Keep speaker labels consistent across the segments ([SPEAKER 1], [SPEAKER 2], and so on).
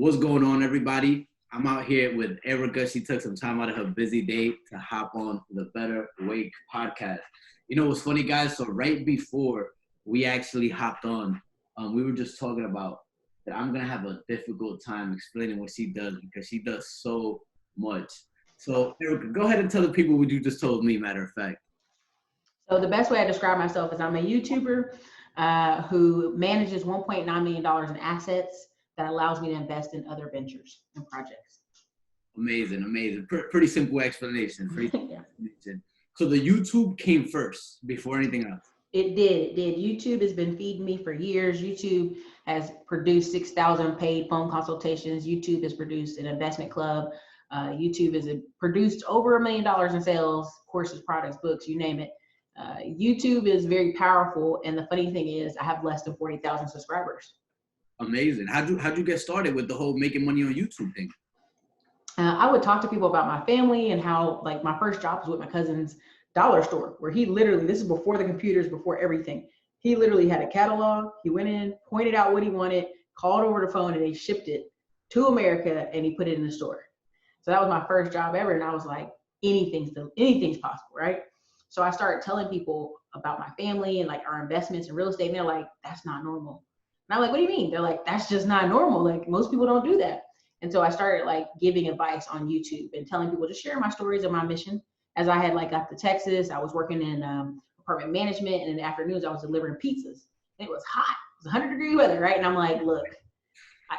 [SPEAKER 1] What's going on, everybody? I'm out here with Erica. She took some time out of her busy day to hop on the Better Wake podcast. You know what's funny, guys? So right before we actually hopped on, we were just talking about that I'm going to have a difficult time explaining what she does because she does so much. So, Erica, go ahead and tell the people what you just told me, matter of fact.
[SPEAKER 2] So the best way I describe myself is I'm a YouTuber who manages $1.9 million in assets that allows me to invest in other ventures and projects.
[SPEAKER 1] Amazing. Pretty simple explanation.
[SPEAKER 2] Yeah.
[SPEAKER 1] So the YouTube came first before anything else.
[SPEAKER 2] It did. YouTube has been feeding me for years. YouTube has produced 6,000 paid phone consultations. YouTube has produced an investment club. YouTube has produced over $1 million in sales, courses, products, books, you name it. YouTube is very powerful, and the funny thing is I have less than 40,000 subscribers.
[SPEAKER 1] Amazing. How'd you get started with the whole making money on YouTube thing?
[SPEAKER 2] I would talk to people about my family and how, like, my first job was with my cousin's dollar store, where he literally, this is before the computers, before everything. He literally had a catalog. He went in, pointed out what he wanted, called over the phone, and they shipped it to America, and he put it in the store. So that was my first job ever, and I was like, anything's possible, right? So I started telling people about my family and like our investments in real estate, and they're like, that's not normal. And I'm like, what do you mean? They're like, that's just not normal. Like, most people don't do that. And so I started like giving advice on YouTube and telling people to share my stories of my mission. As I had like got to Texas, I was working in apartment management, and in the afternoons I was delivering pizzas. And it was hot. It was 100-degree weather, right? And I'm like, look,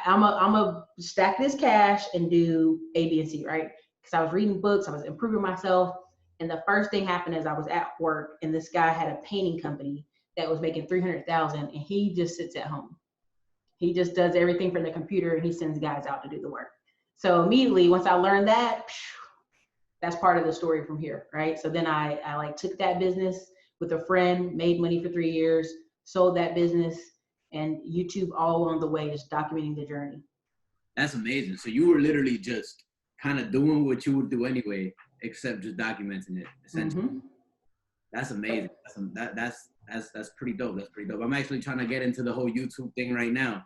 [SPEAKER 2] I'm a stack this cash and do A, B, and C, right? Because I was reading books, I was improving myself. And the first thing happened is I was at work, and this guy had a painting company that was making $300,000, and he just sits at home. He just does everything from the computer, and he sends guys out to do the work. So immediately, once I learned that, that's part of the story from here, right? So then I like took that business with a friend, made money for 3 years, sold that business, and YouTube all along the way, just documenting the journey.
[SPEAKER 1] That's amazing. So you were literally just kind of doing what you would do anyway, except just documenting it, essentially.
[SPEAKER 2] Mm-hmm.
[SPEAKER 1] That's amazing. That's pretty dope. That's pretty dope. I'm actually trying to get into the whole YouTube thing right now.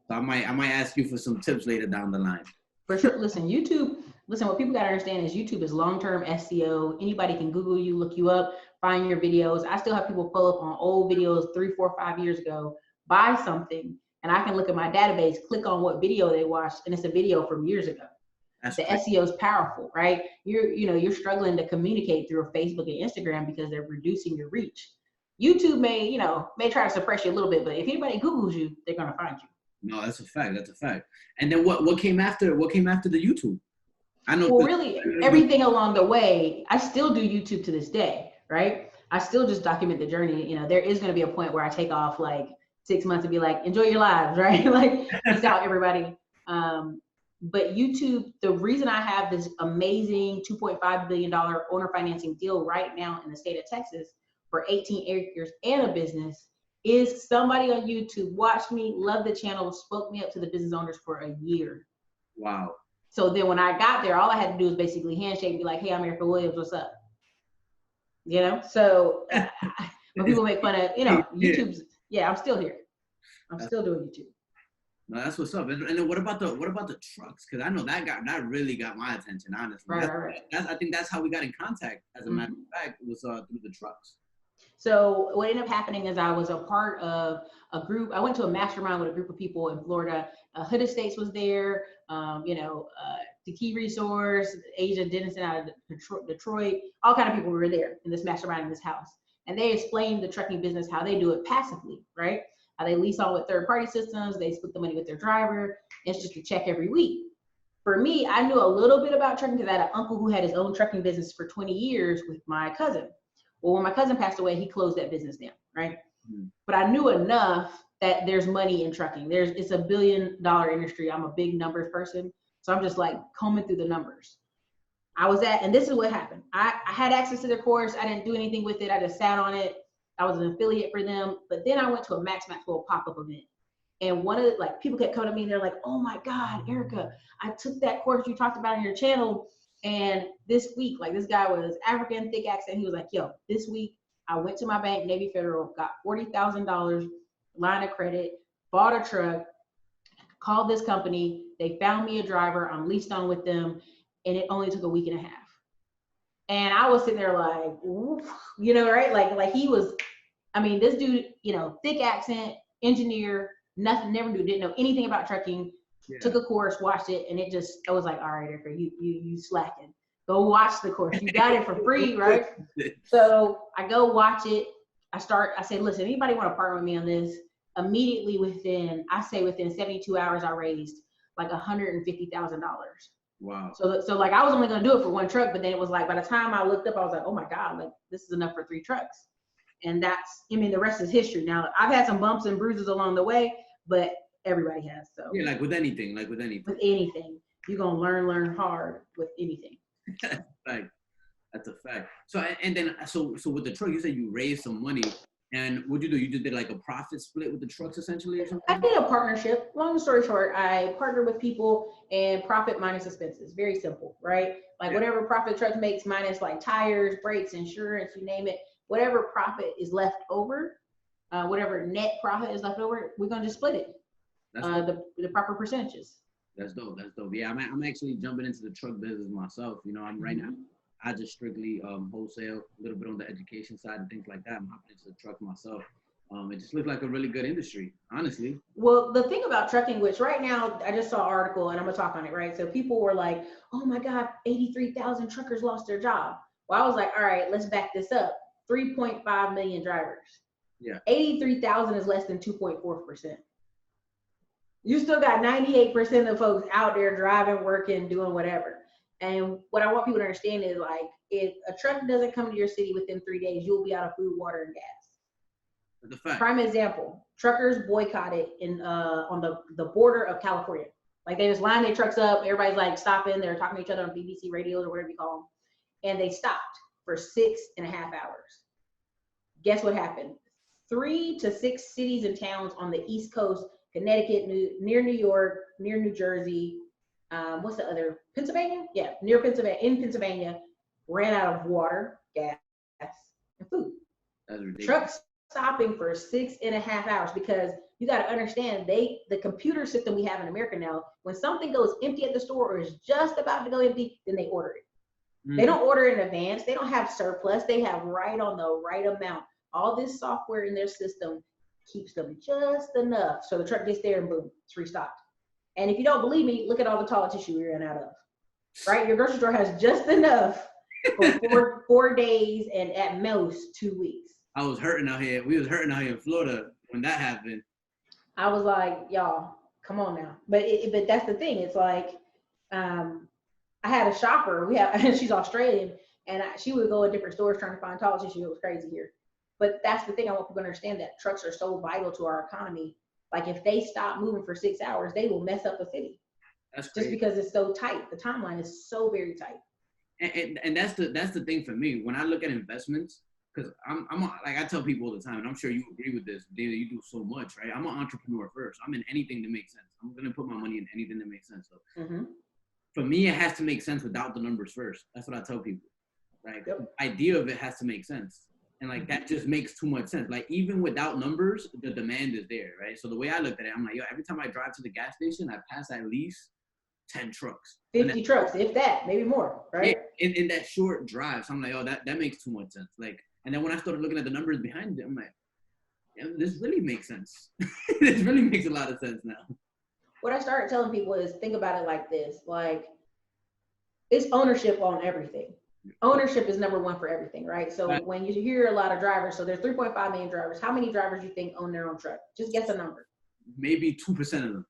[SPEAKER 1] So I might ask you for some tips later down the line.
[SPEAKER 2] For sure. Listen, what people got to understand is YouTube is long-term SEO. Anybody can Google you, look you up, find your videos. I still have people pull up on old videos 3, 4, 5 years ago, buy something, and I can look at my database, click on what video they watched, and it's a video from years ago. The SEO is powerful, right? You're struggling to communicate through Facebook and Instagram because they're reducing your reach. YouTube may try to suppress you a little bit, but if anybody Googles you, they're gonna find you.
[SPEAKER 1] No, that's a fact. And then what came after the YouTube? I know.
[SPEAKER 2] Well, really, everything along the way, I still do YouTube to this day, right? I still just document the journey. There is gonna be a point where I take off like 6 months and be like, enjoy your lives, right? Like, peace out, everybody. But YouTube, the reason I have this amazing $2.5 billion owner financing deal right now in the state of Texas for 18 acres and a business is somebody on YouTube watched me, loved the channel, spoke me up to the business owners for a year.
[SPEAKER 1] Wow.
[SPEAKER 2] So then when I got there, all I had to do was basically handshake and be like, hey, I'm Erica Williams, what's up? So when people make fun of, YouTube's, I'm still here. I'm still doing YouTube.
[SPEAKER 1] No, that's what's up. And then what about the trucks? Because I know that really got my attention, honestly.
[SPEAKER 2] Right.
[SPEAKER 1] I think that's how we got in contact. As a matter of fact, was through the trucks.
[SPEAKER 2] So what ended up happening is I was a part of a group. I went to a mastermind with a group of people in Florida. Hood Estates was there. The Key Resource, Asia Dennison out of Detroit. All kind of people were there in this mastermind in this house, and they explained the trucking business, how they do it passively, right? How they lease on with third-party systems, they split the money with their driver, and it's just a check every week. For me, I knew a little bit about trucking because I had an uncle who had his own trucking business for 20 years with my cousin. Well, when my cousin passed away, he closed that business down, right? Mm-hmm. But I knew enough that there's money in trucking. It's a $1 billion industry. I'm a big numbers person, so I'm just like combing through the numbers. And this is what happened. I had access to their course. I didn't do anything with it. I just sat on it. I was an affiliate for them, but then I went to a Max Maxwell pop-up event, and one of the people kept coming to me and they're like, "Oh my God, Erica, I took that course you talked about on your channel, and this week, this guy was African, thick accent. He was like, yo, this week I went to my bank, Navy Federal, got $40,000 line of credit, bought a truck, called this company, They found me a driver. I'm leased on with them, and it only took a week and a half. And I was sitting there like, oof, you know, right? Like he was, I mean, this dude, you know, thick accent, engineer, nothing, never knew, didn't know anything about trucking. Yeah. Took a course, watched it, and it just, I was like, all right, Erica, you slacking. Go watch the course. You got it for free, right? So I go watch it. I say, listen, anybody want to partner with me on this? Immediately within 72 hours, I raised like $150,000.
[SPEAKER 1] Wow.
[SPEAKER 2] So like I was only gonna do it for one truck, but then it was like by the time I looked up, I was like, oh my God, like this is enough for 3 trucks. And that's, I mean, the rest is history. Now I've had some bumps and bruises along the way, but everybody has. So
[SPEAKER 1] yeah, like with anything.
[SPEAKER 2] With anything, you're gonna learn hard with anything.
[SPEAKER 1] Like that's a fact. So and then so with the truck, you said you raised some money. And what'd you do? You just did like a profit split with the trucks essentially or something?
[SPEAKER 2] I did a partnership. Long story short, I partnered with people and profit minus expenses. Very simple, right? Like whatever profit truck makes minus like tires, brakes, insurance, you name it. Whatever profit is left over, whatever net profit is left over, we're going to just split it. The proper percentages.
[SPEAKER 1] That's dope. Yeah, I'm actually jumping into the truck business myself. You know, I'm right now. I just strictly wholesale, a little bit on the education side and things like that. I'm hopping into the truck myself. It just looked like a really good industry, honestly.
[SPEAKER 2] Well, the thing about trucking, which right now I just saw an article and I'm gonna talk on it, right? So people were like, oh my God, 83,000 truckers lost their job. Well, I was like, all right, let's back this up. 3.5 million drivers.
[SPEAKER 1] Yeah.
[SPEAKER 2] 83,000 is less than 2.4%. You still got 98% of folks out there driving, working, doing whatever. And what I want people to understand is like, if a truck doesn't come to your city within 3 days, you'll be out of food, water, and gas.
[SPEAKER 1] That's a fact.
[SPEAKER 2] Prime example, truckers boycotted on the border of California. Like they just lined their trucks up. Everybody's like stopping. They're talking to each other on BBC radios or whatever you call them. And they stopped for 6.5 hours. Guess what happened? 3 to 6 cities and towns on the East Coast, Connecticut, near New York, near New Jersey, what's the other? Pennsylvania? Yeah, near Pennsylvania, in Pennsylvania, ran out of water, gas, and food.
[SPEAKER 1] That's ridiculous.
[SPEAKER 2] Trucks stopping for 6.5 hours because you got to understand the computer system we have in America now, when something goes empty at the store or is just about to go empty, then they order it. They don't order it in advance. They don't have surplus. They have right on the right amount. All this software in their system keeps them just enough. So the truck gets there and boom, it's restocked. And if you don't believe me, look at all the toilet tissue we ran out of, right? Your grocery store has just enough for 4 days and at most 2 weeks.
[SPEAKER 1] I was hurting out here. We was hurting out here in Florida when that happened.
[SPEAKER 2] I was like, y'all, come on now. But that's the thing. It's like, I had a shopper. She's Australian, and she would go in different stores trying to find toilet tissue. It was crazy here. But that's the thing. I want people to understand that trucks are so vital to our economy. Like if they stop moving for 6 hours, they will mess up the city.
[SPEAKER 1] That's crazy.
[SPEAKER 2] Just because it's so tight. The timeline is so very tight.
[SPEAKER 1] And that's the thing for me. When I look at investments, because I'm like I tell people all the time, and I'm sure you agree with this, David, you do so much, right? I'm an entrepreneur first. I'm in anything that makes sense. I'm gonna put my money in anything that makes sense. So for me, it has to make sense without the numbers first. That's what I tell people. Right? Yep. The idea of it has to make sense. And like that just makes too much sense. Like even without numbers, the demand is there, right? So the way I looked at it, I'm like, yo, every time I drive to the gas station, I pass at least 10 trucks.
[SPEAKER 2] 50 trucks, if that, maybe more, right?
[SPEAKER 1] Yeah, in that short drive. So I'm like, oh, that makes too much sense. Like, and then when I started looking at the numbers behind it, I'm like, yeah, this really makes sense. This really makes a lot of sense now.
[SPEAKER 2] What I started telling people is think about it like this, like it's ownership on everything. Ownership is number one for everything, right? So when you hear a lot of drivers, so there's 3.5 million drivers, how many drivers do you think own their own truck? Just guess a number.
[SPEAKER 1] Maybe 2% of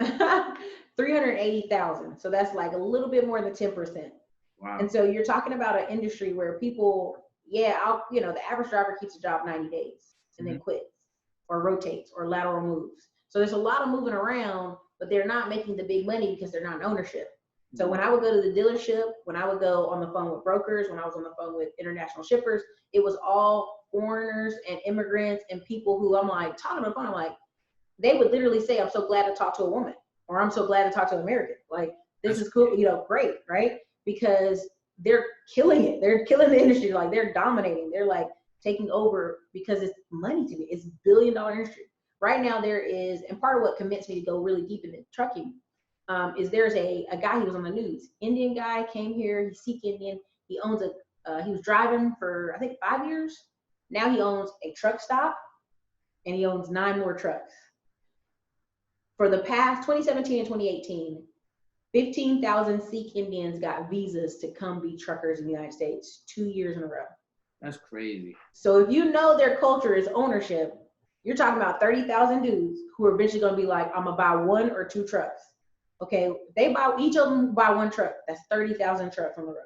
[SPEAKER 1] them.
[SPEAKER 2] 380,000. So that's like a little bit more than 10%.
[SPEAKER 1] Wow.
[SPEAKER 2] And so you're talking about an industry where people, the average driver keeps a job 90 days and then quits or rotates or lateral moves. So there's a lot of moving around, but they're not making the big money because they're not in ownership. So when I would go to the dealership, when I would go on the phone with brokers, when I was on the phone with international shippers, it was all foreigners and immigrants and people who I'm like talking on the phone. I'm like, they would literally say, I'm so glad to talk to a woman, or I'm so glad to talk to an American. Like, this is cool, great, right? Because they're killing it. They're killing the industry. Like, they're dominating. They're like taking over because it's money to me. It's $1 billion industry. Right now there is, and part of what convinced me to go really deep into trucking is there's a guy, he was on the news, Indian guy, came here, he's Sikh Indian. He owns he was driving for, I think, 5 years. Now he owns a truck stop and he owns 9 more trucks. For the past 2017 and 2018, 15,000 Sikh Indians got visas to come be truckers in the United States 2 years in a row.
[SPEAKER 1] That's crazy.
[SPEAKER 2] So if you know their culture is ownership, you're talking about 30,000 dudes who are eventually going to be like, I'm going to buy 1 or 2 trucks. Okay, they buy, each of them buy 1 truck. That's 30,000 trucks on the road.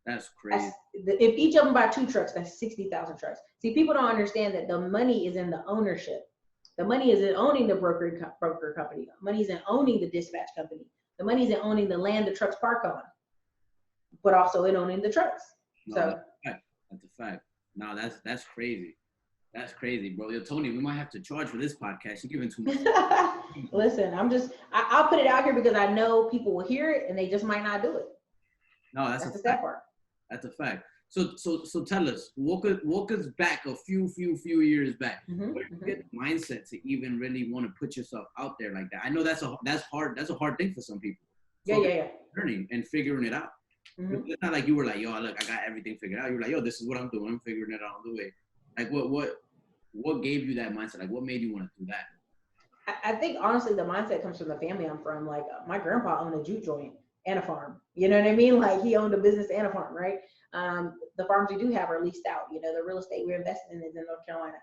[SPEAKER 1] That's crazy.
[SPEAKER 2] If each of them buy 2 trucks, that's 60,000 trucks. See, people don't understand that the money is in the ownership. The money is in owning the broker company. The money is in owning the dispatch company. The money is in owning the land the trucks park on, but also in owning the trucks.
[SPEAKER 1] No,
[SPEAKER 2] So
[SPEAKER 1] that's a fact. No, that's crazy. That's crazy, bro. Yo, Tony, we might have to charge for this podcast. You're giving too much.
[SPEAKER 2] Listen, I'll put it out here because I know people will hear it and they just might not do it.
[SPEAKER 1] No, that's
[SPEAKER 2] the
[SPEAKER 1] a
[SPEAKER 2] sad
[SPEAKER 1] fact.
[SPEAKER 2] part.
[SPEAKER 1] That's a fact. So tell us, walk us back a few years back.
[SPEAKER 2] Mm-hmm,
[SPEAKER 1] Where did you get the mindset to even really want to put yourself out there like that? I know that's hard. That's a hard thing for some people.
[SPEAKER 2] Yeah.
[SPEAKER 1] Learning and figuring it out.
[SPEAKER 2] Mm-hmm.
[SPEAKER 1] It's not like you were like, yo, look, I got everything figured out. You were like, yo, this is what I'm doing. I'm figuring it out on the way. Like, what gave you that mindset? Like, what made you want to do that?
[SPEAKER 2] I think honestly, the mindset comes from the family I'm from. Like my grandpa owned a juke joint and a farm. You know what I mean? Like he owned a business and a farm, right? The farms we do have are leased out. You know, the real estate we're investing in is in North Carolina.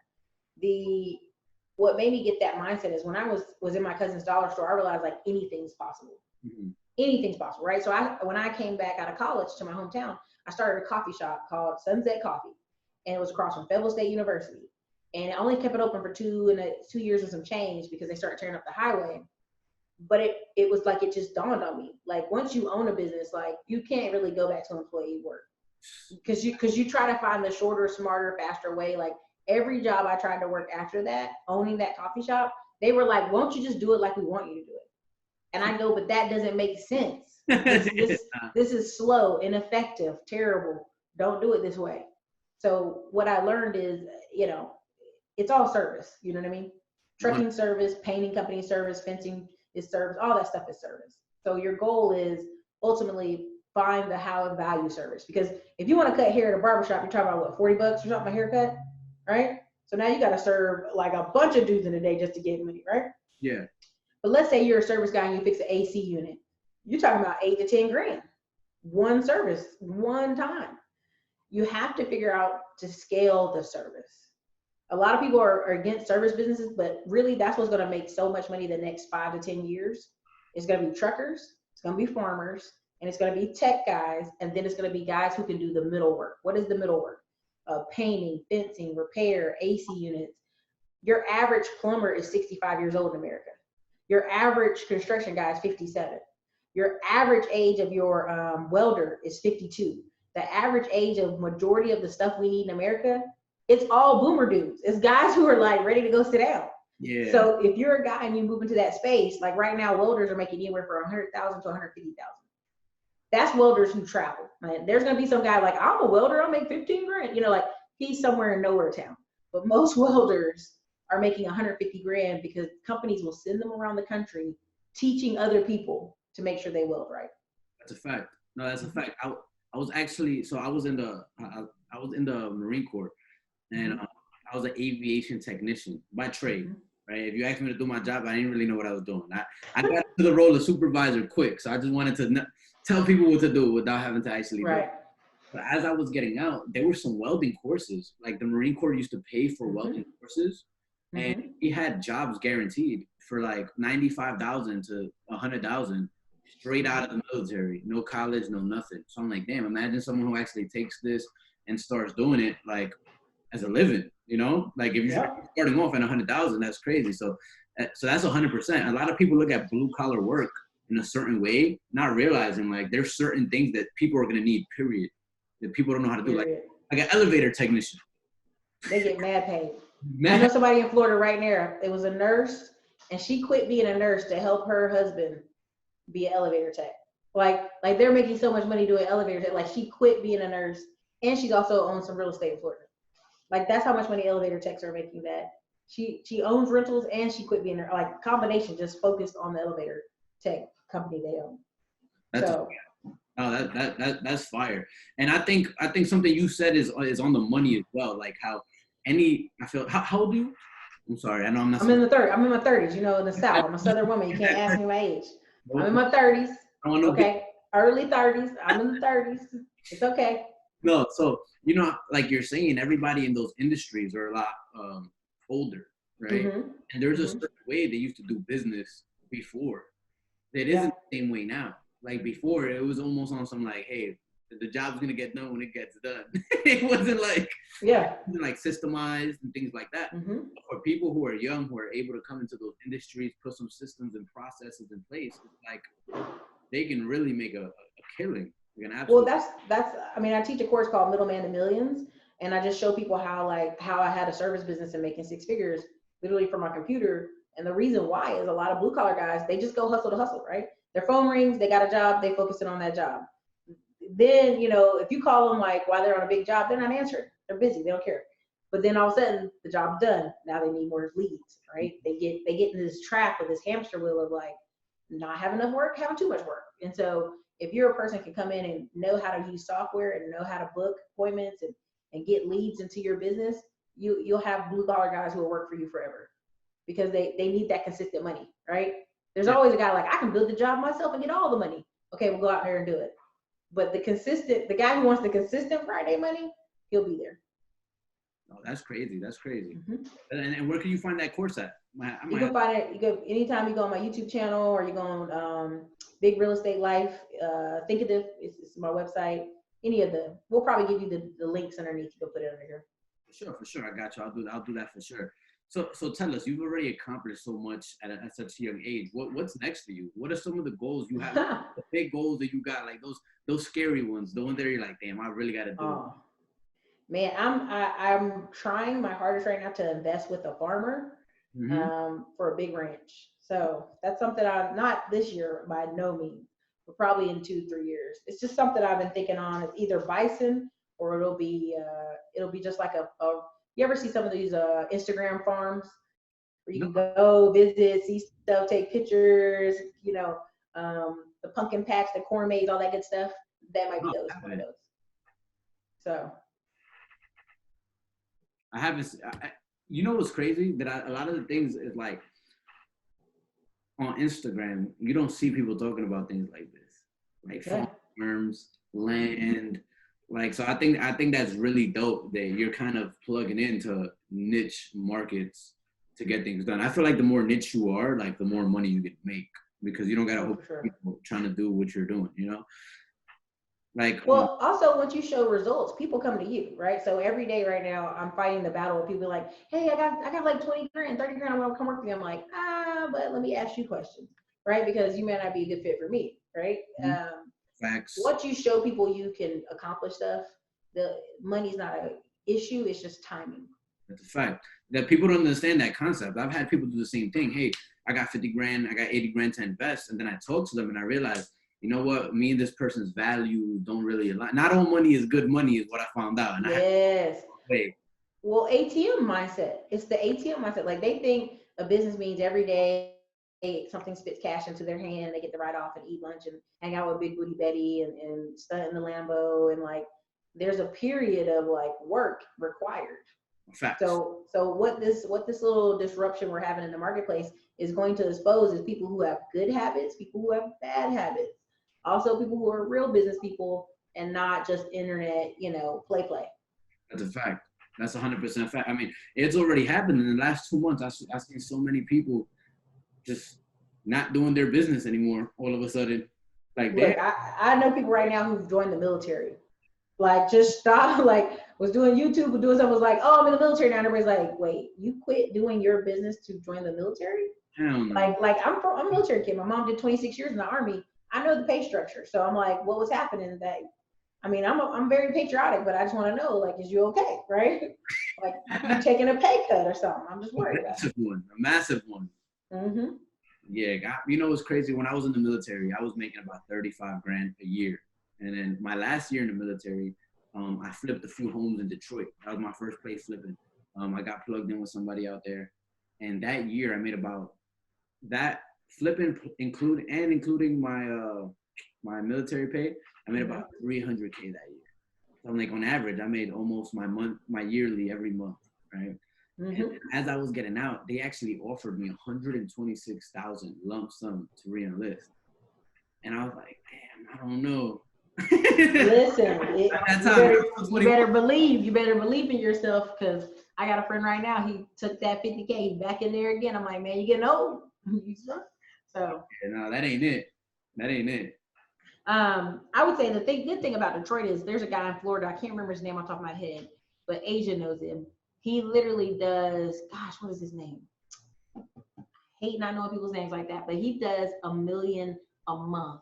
[SPEAKER 2] What made me get that mindset is when I was in my cousin's dollar store, I realized like anything's possible.
[SPEAKER 1] Mm-hmm.
[SPEAKER 2] Anything's possible, right? So when I came back out of college to my hometown, I started a coffee shop called Sunset Coffee, and it was across from Fayetteville State University. And I only kept it open for 2 years and some change because they started tearing up the highway. But it was like, it just dawned on me. Like once you own a business, like you can't really go back to employee work because you try to find the shorter, smarter, faster way. Like every job I tried to work after that, owning that coffee shop, they were like, won't you just do it like we want you to do it? And I go, but that doesn't make sense. This is slow, ineffective, terrible. Don't do it this way. So what I learned is, it's all service. You know what I mean? Trucking service, painting company service, fencing is service, all that stuff is service. So your goal is ultimately find the how and value service. Because if you want to cut hair at a barbershop, you're talking about what, $40 or something a haircut, right? So now you got to serve like a bunch of dudes in a day just to get money, right?
[SPEAKER 1] Yeah.
[SPEAKER 2] But let's say you're a service guy and you fix an AC unit. You're talking about 8 to 10 grand. One service, one time. You have to figure out to scale the service. A lot of people are against service businesses, but really that's what's going to make so much money the next 5 to 10 years. It's going to be truckers, it's going to be farmers, and it's going to be tech guys, and then it's going to be guys who can do the middle work. What is the middle work? Painting, fencing, repair, AC units. Your average plumber is 65 years old in America. Your average construction guy is 57. Your average age of your welder is 52. The average age of majority of the stuff we need in America, it's all boomer dudes. It's guys who are like ready to go sit down.
[SPEAKER 1] Yeah.
[SPEAKER 2] So if you're a guy and you move into that space, like right now, welders are making anywhere from 100,000 to 150,000. That's welders who travel. Like, there's gonna be some guy like, I'm a welder, I'll make 15 grand. Like he's somewhere in nowhere town. But most welders are making 150 grand because companies will send them around the country teaching other people to make sure they weld right.
[SPEAKER 1] That's a fact. No, that's a fact. I was actually, so I was in the Marine Corps, and I was an aviation technician by trade. Right? If you asked me to do my job, I didn't really know what I was doing. I got to the role of supervisor quick, so I just wanted to tell people what to do without having to actually do it. But as I was getting out, there were some welding courses. Like the Marine Corps used to pay for welding courses, and we had jobs guaranteed for like $95,000 to $100,000 straight out of the military. No college, no nothing. So I'm like, damn, imagine someone who actually takes this and starts doing it like as a living. Like if you're starting off at 100,000, that's crazy. So that's 100%. A lot of people look at blue collar work in a certain way, not realizing like there's certain things that people are gonna need. Period. That people don't know how to do. Like an elevator technician.
[SPEAKER 2] They get mad paid. I know somebody in Florida right now. It was a nurse, and she quit being a nurse to help her husband be an elevator tech. Like they're making so much money doing elevator tech. Like she quit being a nurse, and she's also owns some real estate in Florida. Like that's how much money elevator techs are making. That she owns rentals and she quit being like combination, just focused on the elevator tech. company they own.
[SPEAKER 1] That's
[SPEAKER 2] So.
[SPEAKER 1] Oh, that's fire. And I think something you said is on the money as well. Like how how old are you? I'm sorry, I know I'm not.
[SPEAKER 2] I'm in the 30s. I'm in my 30s. You know, in the South, I'm a Southern woman. You can't ask me my age. I'm in my 30s. Okay, early 30s. I'm in the 30s. It's okay.
[SPEAKER 1] No, so like you're saying, everybody in those industries are a lot older, right?
[SPEAKER 2] Mm-hmm.
[SPEAKER 1] And there's a certain way they used to do business before. It isn't the same way now. Like before, it was almost on some like, hey, the job's gonna get done when it gets done. It wasn't like systemized and things like that.
[SPEAKER 2] Mm-hmm.
[SPEAKER 1] For people who are young, who are able to come into those industries, put some systems and processes in place, it's like they can really make a killing.
[SPEAKER 2] Well, that's. I mean, I teach a course called Middleman to Millions, and I just show people how I had a service business and making six figures literally from my computer. And the reason why is a lot of blue collar guys, they just go hustle to hustle, right? Their phone rings, they got a job, they focusing on that job. Then, if you call them like while they're on a big job, they're not answering. They're busy, they don't care. But then all of a sudden the job's done. Now they need more leads, right? They get in this trap of this hamster wheel of like not having enough work, having too much work. And so if you're a person can come in and know how to use software and know how to book appointments and get leads into your business, you'll have blue collar guys who will work for you forever because they need that consistent money, right? There's always a guy like, I can build the job myself and get all the money. Okay, we'll go out there and do it. But the guy who wants the consistent Friday money, he'll be there.
[SPEAKER 1] Oh, that's crazy. That's crazy.
[SPEAKER 2] Mm-hmm.
[SPEAKER 1] And where can you find that course at?
[SPEAKER 2] You can find it. You go anytime you go on my YouTube channel or you go on Big Real Estate Life, Thinkative. It's my website. Any of them. We'll probably give you the links underneath. You can put it under here.
[SPEAKER 1] For sure. I got you. I'll do that for sure. So tell us, you've already accomplished so much at such a young age. What's next for you? What are some of the goals you have? The big goals that you got, like those scary ones, the ones that you're like, damn, I really got to do it.
[SPEAKER 2] Man, I'm trying my hardest right now to invest with a farmer for a big ranch. So that's something I'm not this year by no means, but probably in 2-3 years. It's just something I've been thinking on. It's either bison or it'll be just like a you ever see some of these Instagram farms where you can go visit, see stuff, take pictures, the pumpkin patch, the corn maze, all that good stuff? That might be one of those. So.
[SPEAKER 1] I haven't, what's crazy? That a lot of the things is like on Instagram, you don't see people talking about things like this, like farms, land. Like, so I think that's really dope that you're kind of plugging into niche markets to get things done. I feel like the more niche you are, like the more money you can make because you don't got to hope people trying to do what you're doing, Like,
[SPEAKER 2] well, also once you show results, people come to you, right? So every day right now, I'm fighting the battle of people like, hey, I got like 20 grand, 30 grand, I want to come work for you. I'm like, but let me ask you questions, right? Because you may not be a good fit for me, right?
[SPEAKER 1] Facts.
[SPEAKER 2] Once you show people you can accomplish stuff, the money's not an issue. It's just timing.
[SPEAKER 1] That's a fact. That people don't understand that concept. I've had people do the same thing. Hey, I got 50 grand, I got 80 grand to invest. And then I talk to them and I realize, you know what? Me and this person's value don't really align. Not all money is good money is what I found out. And
[SPEAKER 2] yes. Well, ATM mindset. It's the ATM mindset. Like they think a business means every day something spits cash into their hand. They get to ride off and eat lunch and hang out with Big Booty Betty and stunt in the Lambo. And like, there's a period of like work required.
[SPEAKER 1] Facts.
[SPEAKER 2] So what this little disruption we're having in the marketplace is going to expose is people who have good habits, people who have bad habits. Also, people who are real business people and not just internet, play.
[SPEAKER 1] That's a fact. That's 100% fact. I mean, it's already happened in the last 2 months. I've seen so many people just not doing their business anymore all of a sudden. Like,
[SPEAKER 2] look, I know people right now who've joined the military. Like, just stop, like, was doing YouTube, was doing something, was like, oh, I'm in the military now. And everybody's like, wait, you quit doing your business to join the military?
[SPEAKER 1] Hell no.
[SPEAKER 2] Like I'm a military kid. My mom did 26 years in the Army. I know the pay structure. So I'm like, what was happening that, I mean, I'm very patriotic, but I just want to know, like, is you okay, right? Like, you taking a pay cut or something? I'm just worried about it.
[SPEAKER 1] A massive one.
[SPEAKER 2] Mm-hmm.
[SPEAKER 1] Yeah, what's crazy? When I was in the military, I was making about 35 grand a year. And then my last year in the military, I flipped a few homes in Detroit. That was my first place flipping. I got plugged in with somebody out there. And that year I made about that including my military pay, I made about 300K that year. So I'm like, on average, I made almost my yearly every month, right?
[SPEAKER 2] Mm-hmm.
[SPEAKER 1] And as I was getting out, they actually offered me 126,000 lump sum to re-enlist, and I was like, man, I don't know.
[SPEAKER 2] Listen,
[SPEAKER 1] At that time,
[SPEAKER 2] you better believe in yourself, because I got a friend right now. He took that 50K back in there again. I'm like, man, you getting old. So
[SPEAKER 1] no, that ain't it. That ain't it.
[SPEAKER 2] I would say the good thing about Detroit is there's a guy in Florida. I can't remember his name off the top of my head, but Asia knows him. He literally does, gosh, what is his name? I hate not knowing people's names like that, but he does $1 million a month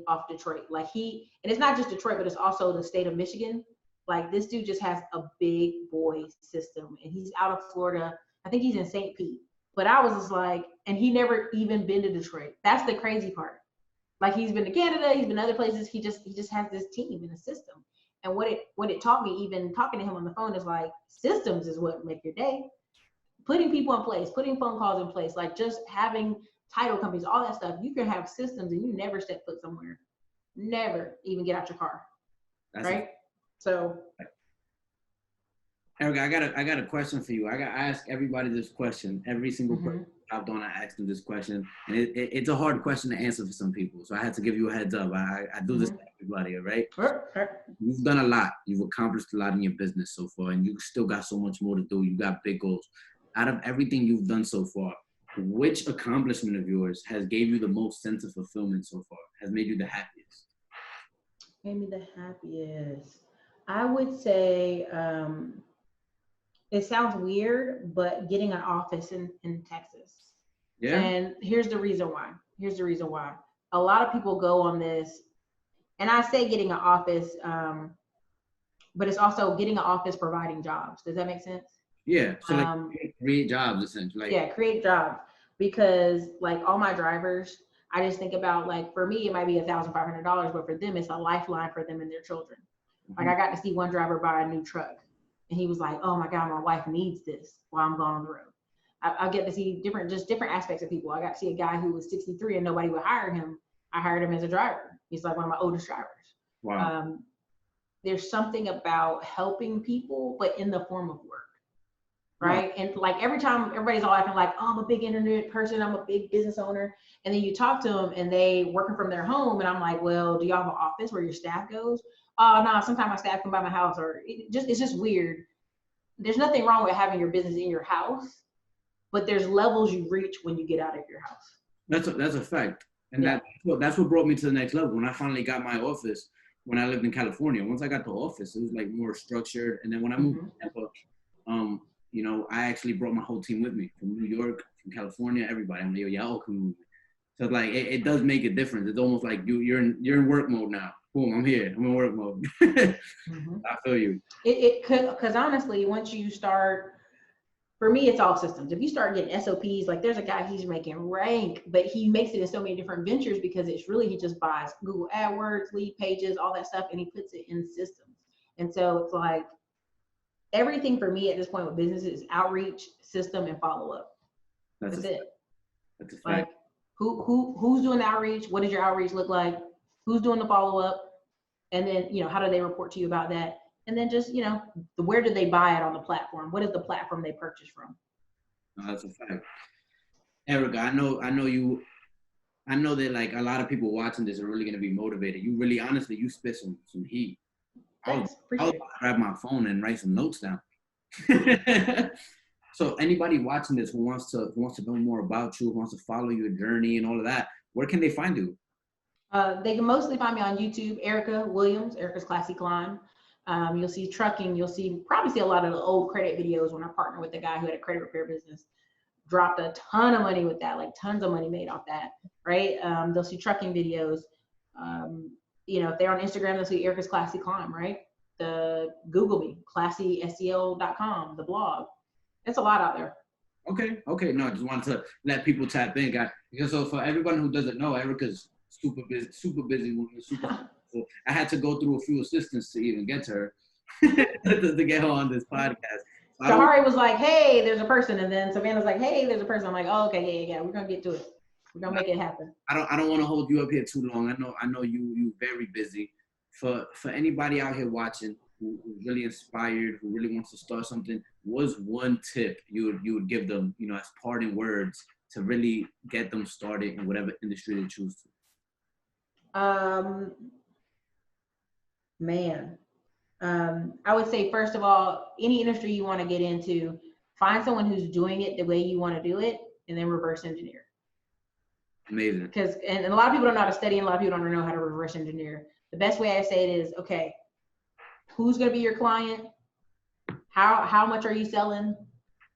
[SPEAKER 2] off Detroit. Like and it's not just Detroit, but it's also the state of Michigan. Like, this dude just has a big boy system, and he's out of Florida. I think he's in St. Pete. But I was just like, and he never even been to Detroit. That's the crazy part. Like, he's been to Canada, he's been other places. He just has this team and a system. And what it taught me, even talking to him on the phone, is like, systems is what make your day. Putting people in place, putting phone calls in place, like just having title companies, all that stuff. You can have systems and you never step foot somewhere, never even get out your car. That's right. So,
[SPEAKER 1] Erica, I got a question for you. I ask everybody this question. Every single person I've done, I ask them this question, and it's a hard question to answer for some people. So I had to give you a heads up. I do this to everybody, right? You've done a lot. You've accomplished a lot in your business so far, and you still got so much more to do. You got big goals. Out of everything you've done so far, which accomplishment of yours has gave you the most sense of fulfillment so far? Has made you the happiest?
[SPEAKER 2] Made me the happiest. I would say, it sounds weird, but getting an office in Texas. Yeah. And here's the reason why. A lot of people go on this, and I say getting an office, but it's also getting an office providing jobs. Does that make sense?
[SPEAKER 1] Yeah. So create jobs, essentially.
[SPEAKER 2] Yeah, create jobs. Because like all my drivers, I just think about, like, for me, it might be $1,500, but for them, it's a lifeline for them and their children. Like, I got to see one driver buy a new truck, and he was like, oh my God, my wife needs this while I'm gone on the road. I get to see different aspects of people. I got to see a guy who was 63 and nobody would hire him. I hired him as a driver. He's like one of my oldest drivers. Wow. There's something about helping people, but in the form of work. Right. Wow. And like, every time everybody's all acting like, oh, I'm a big internet person, I'm a big business owner. And then you talk to them and they working from their home. And I'm like, well, do y'all have an office where your staff goes? Oh, no, sometimes my staff come by my house, or it's just weird. There's nothing wrong with having your business in your house, but there's levels you reach when you get out of your house.
[SPEAKER 1] That's a fact. And that's what brought me to the next level. When I finally got my office, when I lived in California, once I got the office, it was like more structured. And then when I moved to Tampa, you know, I actually brought my whole team with me from New York, from California, everybody. I'm like, y'all can move. So like, it does make a difference. It's almost like you're in work mode now. Boom, I'm here. I'm in work mode. I feel you.
[SPEAKER 2] It could, because honestly, once you start, for me, it's all systems. If you start getting SOPs, like there's a guy, he's making rank, but he makes it in so many different ventures because it's really, he just buys Google AdWords, lead pages, all that stuff, and he puts it in systems. And so it's like, everything for me at this point with business is outreach, system, and follow up. That's it.
[SPEAKER 1] That's a fact.
[SPEAKER 2] Like, who's doing the outreach? What does your outreach look like? Who's doing the follow up? And then, you know, how do they report to you about that? And then just, you know, where do they buy it on the platform? What is the platform they purchase from?
[SPEAKER 1] No, that's a fact. Erica, I know that like a lot of people watching this are really going to be motivated. You really, honestly, you spit some heat.
[SPEAKER 2] Thanks.
[SPEAKER 1] I was about to grab my phone and write some notes down. So anybody watching this who wants to know more about you, who wants to follow your journey and all of that, where can they find you?
[SPEAKER 2] They can mostly find me on YouTube, Erica Williams, Erica's Classy Climb. You'll see trucking. You'll probably see a lot of the old credit videos when I partnered with a guy who had a credit repair business. Dropped a ton of money with that, like tons of money made off that, right? They'll see trucking videos. You know, if they're on Instagram, they'll see Erica's Classy Climb, right? Google me, classyscl.com, the blog. It's a lot out there.
[SPEAKER 1] Okay. No, I just wanted to let people tap in, guys. Because so for everyone who doesn't know, Erica's super busy woman, so I had to go through a few assistants to even get to her, to get her on this podcast.
[SPEAKER 2] Sahari was like, hey, there's a person. And then Savannah's like, hey, there's a person. I'm like, oh, okay, yeah, we're going to get to it. We're gonna make it happen.
[SPEAKER 1] I don't want to hold you up here too long. I know you very busy. For anybody out here watching who's really inspired, who really wants to start something, what's one tip you would give them, you know, as parting words to really get them started in whatever industry they choose to?
[SPEAKER 2] I would say, first of all, any industry you want to get into, find someone who's doing it the way you want to do it, and then reverse engineer.
[SPEAKER 1] Amazing.
[SPEAKER 2] Because and a lot of people don't know how to study, and a lot of people don't know how to reverse engineer. The best way I say it is, okay, who's going to be your client? How much are you selling?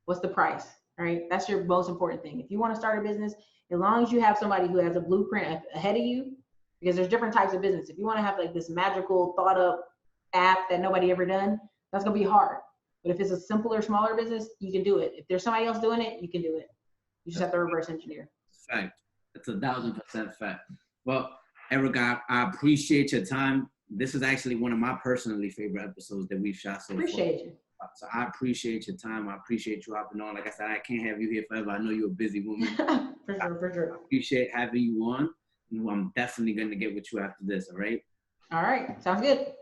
[SPEAKER 2] What's the price? All right, that's your most important thing. If you want to start a business, as long as you have somebody who has a blueprint ahead of you, because there's different types of business. If you want to have like this magical thought up app that nobody ever done, that's going to be hard. But if it's a simpler, smaller business, you can do it. If there's somebody else doing it, you can do it. You just have to reverse engineer.
[SPEAKER 1] Fact. It's 1,000% fact. Well, Erica, I appreciate your time. This is actually one of my personally favorite episodes that we've shot so far.
[SPEAKER 2] Appreciate you.
[SPEAKER 1] So I appreciate your time. I appreciate you hopping on. Like I said, I can't have you here forever. I know you're a busy woman.
[SPEAKER 2] For sure.
[SPEAKER 1] I appreciate having you on. I'm definitely going to get with you after this, all right?
[SPEAKER 2] All right. Sounds good.